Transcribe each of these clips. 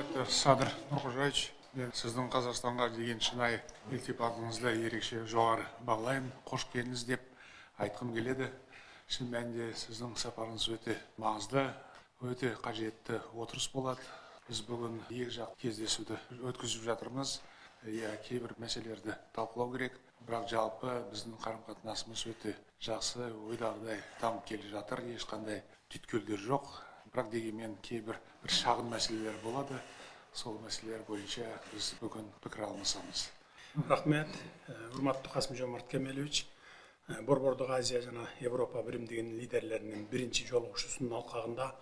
Құрметті Садыр Нұрқожаевич, мен сіздің Қазақстанға деген шынайы ілтипатыңызды ерекше жоғары бағалаймын. Қош келдіңіз деп айтқым келеді. Шын мәнінде сіздің сапарыңыз өте маңызды, өте қажетті отырыс болады. Біз бүгін екі жақ кездесуді өткізіп жатырмыз. Кейбір мәселелерді талқылау керек, бірақ жалпы біздің қарым-қатынасымыз өте жақсы, ойдағыдай дамып келе жатыр. Ешқандай түйткілдер жоқ. Бірақ дегенмен кейбір шағын мәселелер болады. Сол мәселелер бойынша біз бүгін пікір алмасамыз. Рахмет, урматтуу Касым-Жомарт Кемелевич. Борбордук Азия жана Европа биримдигинин лидерлеринин биринчи жолугушуусунун алкагында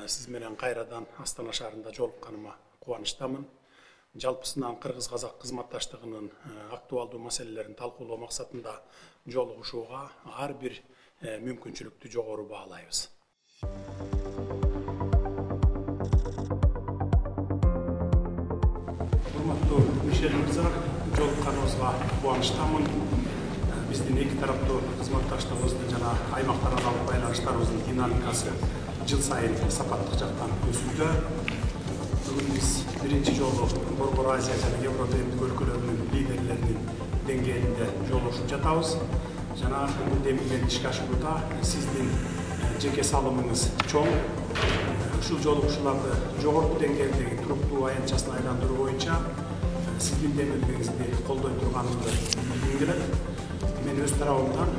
сиз менен кайрадан Астана шаарында жолукканыма кубанычтамын. Жалпысынан кыргыз-казак кызматташтыгынын актуалдуу маселелерин талкуулоо максатында жолугушууга ар бир мүмкүнчүлүктү жогору баалайбыз. Урматтуу Мишель мырза, жолукканыбызга кубанычтамын. Биздин эки тараптуу кызматташтыгыбыздын жана аймактараралык байланыштарыбыздын динамикасы жыл сайын сапаттык жактан өсүүдө. Бүгүн биз биринчи жолу Борбор Азия жана Европа өлкөлөрүнүн лидерлеринин деңгээлинде жолугушуп жатабыз. Жана демилген ишке ашууда сиздин жеке салымыңыз чоң. Ушул жолугушууларды жогорку деңгээлдеги туруктуу аянтчасына айландыруу боюнча сиздин демилгеңизди колдой турганымды билгим келет. Мен өз тарабымдан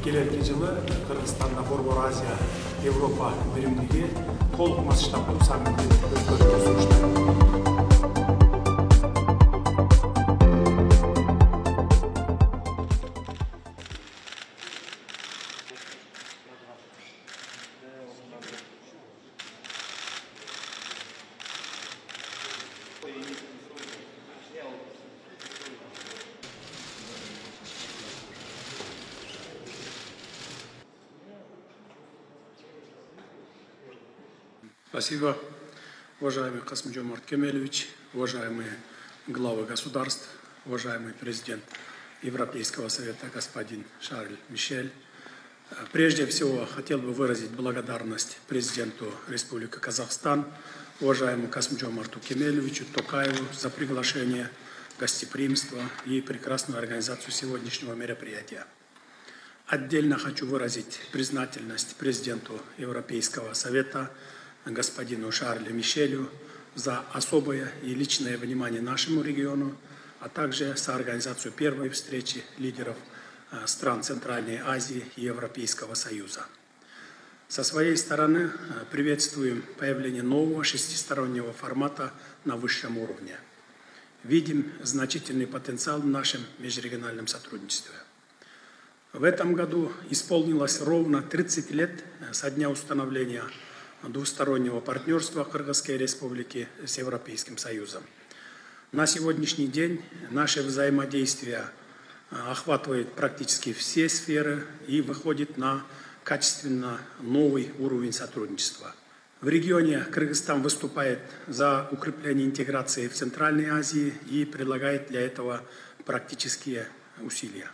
келерки жылы Кыргызстанда Борбор Азия Европа биримдиги толук масштабдуу саммитин өткөрүүгө сунуштайм. Спасибо, уважаемый Касым-Жомарт Кемелевич, уважаемые главы государств, уважаемый президент Европейского совета господин Шарль Мишель. Прежде всего, хотел бы выразить благодарность президенту Республики Казахстан, уважаемому Касым-Жомарту Кемелевичу Токаеву за приглашение, гостеприимство и прекрасную организацию сегодняшнего мероприятия. Отдельно хочу выразить признательность президенту Европейского совета господину Шарлю Мишелю за особое и личное внимание нашему региону, а также за организацию первой встречи лидеров стран Центральной Азии и Европейского Союза. Со своей стороны приветствуем появление нового шестистороннего формата на высшем уровне. Видим значительный потенциал в нашем межрегиональном сотрудничестве. В этом году исполнилось ровно 30 лет со дня установления двустороннего партнерства Кыргызской Республики с Европейским Союзом. На сегодняшний день наше взаимодействие охватывает практически все сферы и выходит на качественно новый уровень сотрудничества. В регионе Кыргызстан выступает за укрепление интеграции в Центральной Азии и предлагает для этого практические усилия.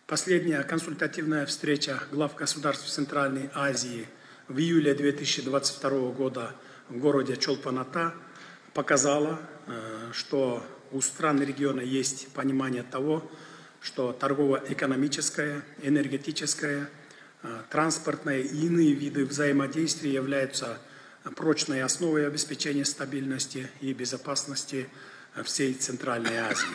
Последняя консультативная встреча глав государств Центральной Азии в июле 2022 года в городе Чолпан-Ата показала, что у стран региона есть понимание того, что торгово-экономическое, энергетическое, транспортное и иные виды взаимодействия являются прочной основой обеспечения стабильности и безопасности всей Центральной Азии.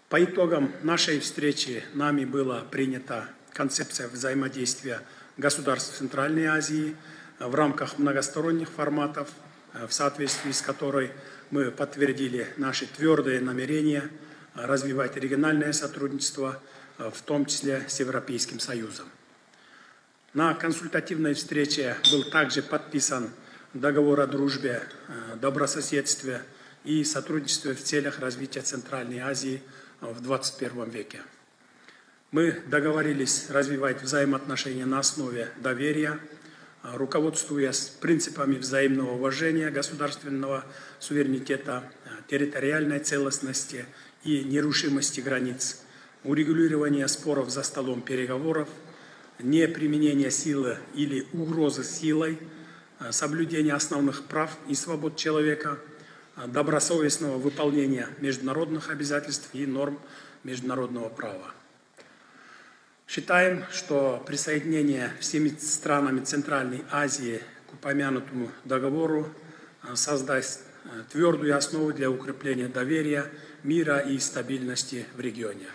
По итогам нашей встречи нами была принята концепция взаимодействия государств Центральной Азии в рамках многосторонних форматов, в соответствии с которой мы подтвердили наши твердые намерения развивать региональное сотрудничество, в том числе с Европейским Союзом. На консультативной встрече был также подписан договор о дружбе, добрососедстве и сотрудничестве в целях развития Центральной Азии в 21 веке. Мы договорились развивать взаимоотношения на основе доверия, руководствуясь принципами взаимного уважения государственного суверенитета, территориальной целостности и нерушимости границ, урегулирования споров за столом переговоров, неприменения силы или угрозы силой, соблюдения основных прав и свобод человека, добросовестного выполнения международных обязательств и норм международного права. Считаем, что присоединение всеми странами Центральной Азии к упомянутому договору создаст твердую основу для укрепления доверия, мира и стабильности в регионе.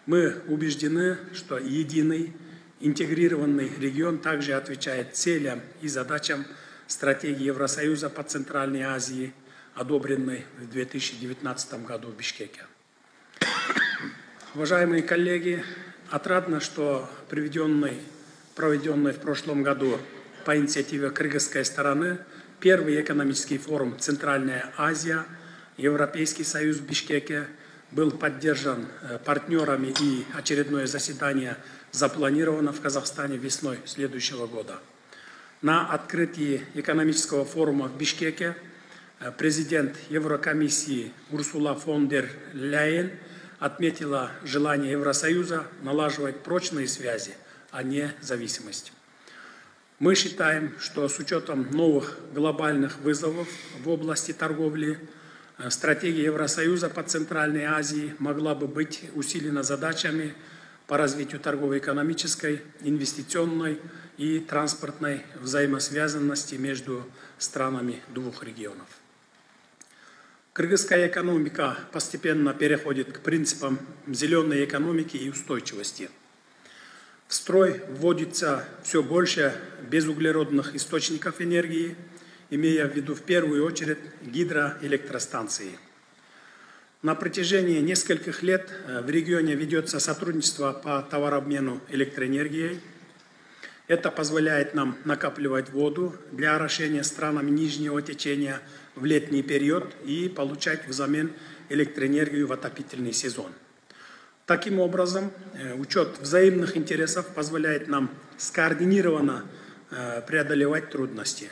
Мы убеждены, что единый, интегрированный регион также отвечает целям и задачам стратегии Евросоюза по Центральной Азии, одобренной в 2019 году в Бишкеке. Уважаемые коллеги, отрадно, что проведенный в прошлом году по инициативе кыргызской стороны первый экономический форум «Центральная Азия», Европейский союз в Бишкеке был поддержан партнерами, и очередное заседание запланировано в Казахстане весной следующего года. На открытии экономического форума в Бишкеке президент Еврокомиссии Урсула фон дер Ляйен отметила желание Евросоюза налаживать прочные связи, а не зависимость. Мы считаем, что с учетом новых глобальных вызовов в области торговли, стратегия Евросоюза по Центральной Азии могла бы быть усилена задачами по развитию торгово-экономической, инвестиционной и транспортной взаимосвязанности между странами двух регионов. Кыргызская экономика постепенно переходит к принципам зеленой экономики и устойчивости. В строй вводится все больше безуглеродных источников энергии, имея в виду в первую очередь гидроэлектростанции. На протяжении нескольких лет в регионе ведется сотрудничество по товарообмену электроэнергией. Это позволяет нам накапливать воду для орошения странами нижнего течения в летний период и получать взамен электроэнергию в отопительный сезон. Таким образом, учет взаимных интересов позволяет нам скоординированно преодолевать трудности.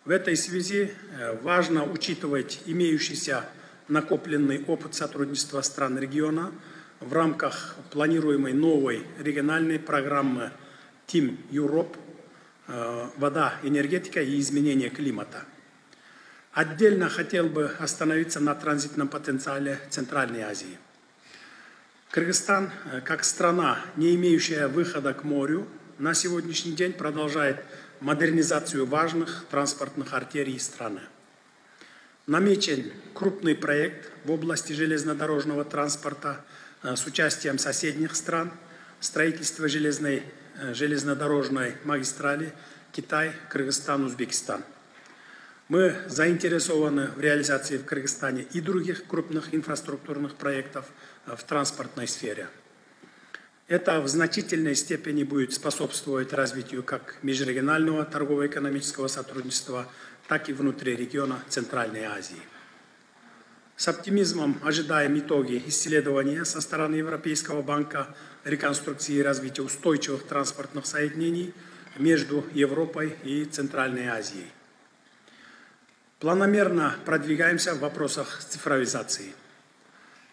В этой связи важно учитывать имеющийся накопленный опыт сотрудничества стран региона в рамках планируемой новой региональной программы Team Europe «Вода, энергетика и изменение климата». Отдельно хотел бы остановиться на транзитном потенциале Центральной Азии. Кыргызстан, как страна, не имеющая выхода к морю, на сегодняшний день продолжает модернизацию важных транспортных артерий страны. Намечен крупный проект в области железнодорожного транспорта с участием соседних стран, строительство железнодорожной магистрали Китай, Кыргызстан, Узбекистан. Мы заинтересованы в реализации в Кыргызстане и других крупных инфраструктурных проектов в транспортной сфере. Это в значительной степени будет способствовать развитию как межрегионального торгово-экономического сотрудничества, так и внутри региона Центральной Азии. С оптимизмом ожидаем итоги исследования со стороны Европейского банка реконструкции и развития устойчивых транспортных соединений между Европой и Центральной Азией. Планомерно продвигаемся в вопросах цифровизации.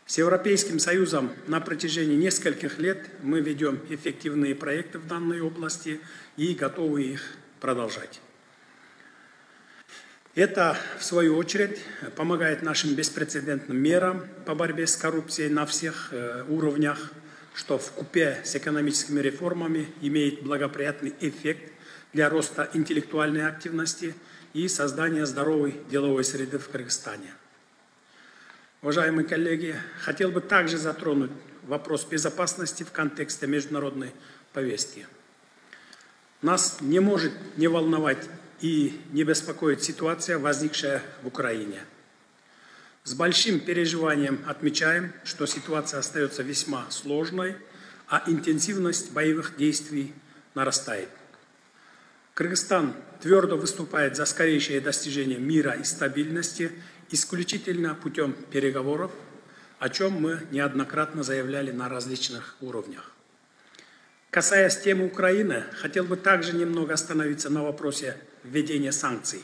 С Европейским Союзом на протяжении нескольких лет мы ведем эффективные проекты в данной области и готовы их продолжать. Это, в свою очередь, помогает нашим беспрецедентным мерам по борьбе с коррупцией на всех уровнях, что вкупе с экономическими реформами имеет благоприятный эффект для роста интеллектуальной активности и создания здоровой деловой среды в Кыргызстане. Уважаемые коллеги, хотел бы также затронуть вопрос безопасности в контексте международной повестки. Нас не может не волновать и не беспокоит ситуация, возникшая в Украине. С большим переживанием отмечаем, что ситуация остается весьма сложной, а интенсивность боевых действий нарастает. Кыргызстан твердо выступает за скорейшее достижение мира и стабильности исключительно путем переговоров, о чем мы неоднократно заявляли на различных уровнях. Касаясь темы Украины, хотел бы также немного остановиться на вопросе введения санкций.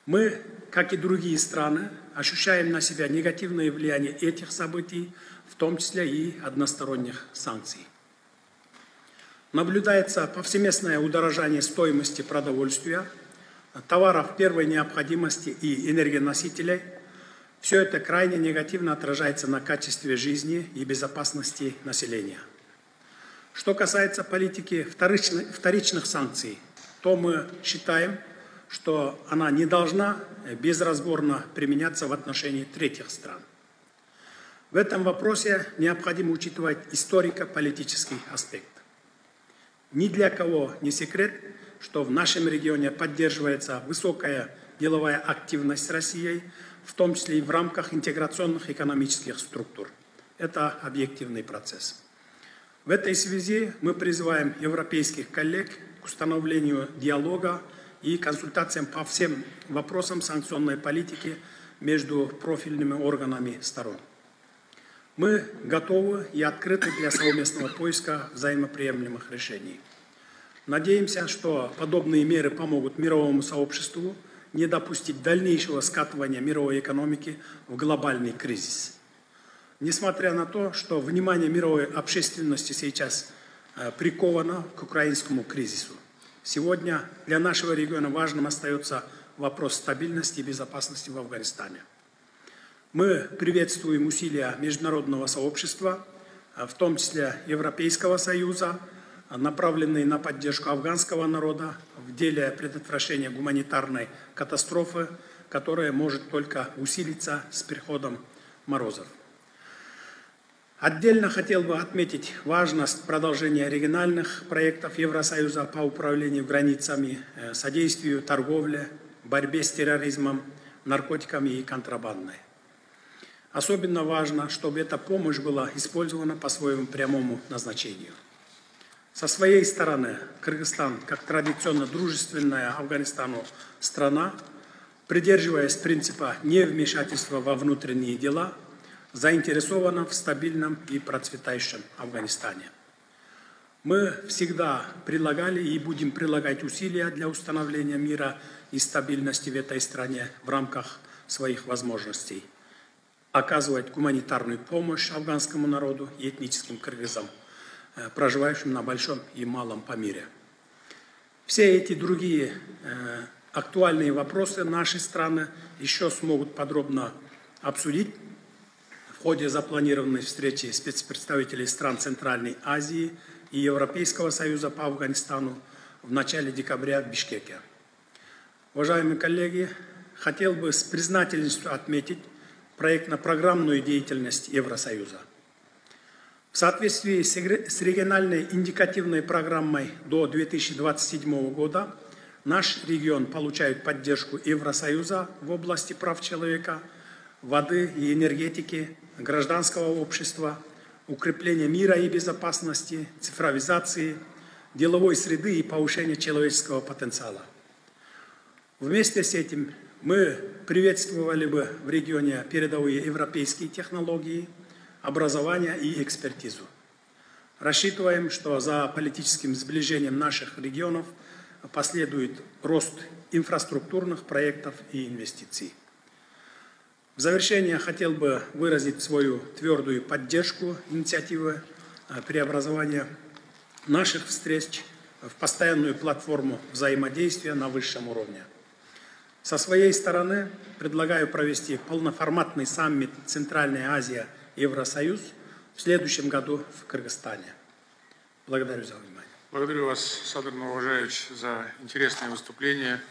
Мы, как и другие страны, ощущаем на себя негативное влияние этих событий, в том числе и односторонних санкций. Наблюдается повсеместное удорожание стоимости продовольствия, товаров первой необходимости и энергоносителей. Все это крайне негативно отражается на качестве жизни и безопасности населения. Что касается политики вторичных санкций, то мы считаем, что она не должна безразборно применяться в отношении третьих стран. В этом вопросе необходимо учитывать историко-политический аспект. Ни для кого не секрет, что в нашем регионе поддерживается высокая деловая активность Россией, в том числе и в рамках интеграционных экономических структур. Это объективный процесс. В этой связи мы призываем европейских коллег к установлению диалога и консультациям по всем вопросам санкционной политики между профильными органами сторон. Мы готовы и открыты для совместного поиска взаимоприемлемых решений. Надеемся, что подобные меры помогут мировому сообществу не допустить дальнейшего скатывания мировой экономики в глобальный кризис. Несмотря на то, что внимание мировой общественности сейчас приковано к украинскому кризису, сегодня для нашего региона важным остается вопрос стабильности и безопасности в Афганистане. Мы приветствуем усилия международного сообщества, в том числе Европейского Союза, направленные на поддержку афганского народа в деле предотвращения гуманитарной катастрофы, которая может только усилиться с приходом морозов. Отдельно хотел бы отметить важность продолжения региональных проектов Евросоюза по управлению границами, содействию торговле, борьбе с терроризмом, наркотиками и контрабандой. Особенно важно, чтобы эта помощь была использована по своему прямому назначению. Со своей стороны, Кыргызстан, как традиционно дружественная Афганистану страна, придерживаясь принципа невмешательства во внутренние дела, заинтересована в стабильном и процветающем Афганистане. Мы всегда прилагали и будем прилагать усилия для установления мира и стабильности в этой стране в рамках своих возможностей, оказывать гуманитарную помощь афганскому народу и этническим кыргызам, проживающим на Большом и Малом Памире. Все эти другие актуальные вопросы нашей страны еще смогут подробно обсудить в ходе запланированной встречи спецпредставителей стран Центральной Азии и Европейского Союза по Афганистану в начале декабря в Бишкеке. Уважаемые коллеги, хотел бы с признательностью отметить проектно-программную деятельность Евросоюза. В соответствии с региональной индикативной программой до 2027 года наш регион получает поддержку Евросоюза в области прав человека, воды и энергетики, гражданского общества, укрепления мира и безопасности, цифровизации, деловой среды и повышения человеческого потенциала. Вместе с этим мы приветствовали бы в регионе передовые европейские технологии, образование и экспертизу. Рассчитываем, что за политическим сближением наших регионов последует рост инфраструктурных проектов и инвестиций. В завершение хотел бы выразить свою твердую поддержку инициативы преобразования наших встреч в постоянную платформу взаимодействия на высшем уровне. Со своей стороны предлагаю провести полноформатный саммит Центральная Азия Евросоюз в следующем году в Кыргызстане. Благодарю за внимание. Благодарю вас, Садыр Нуружаевич, за интересное выступление.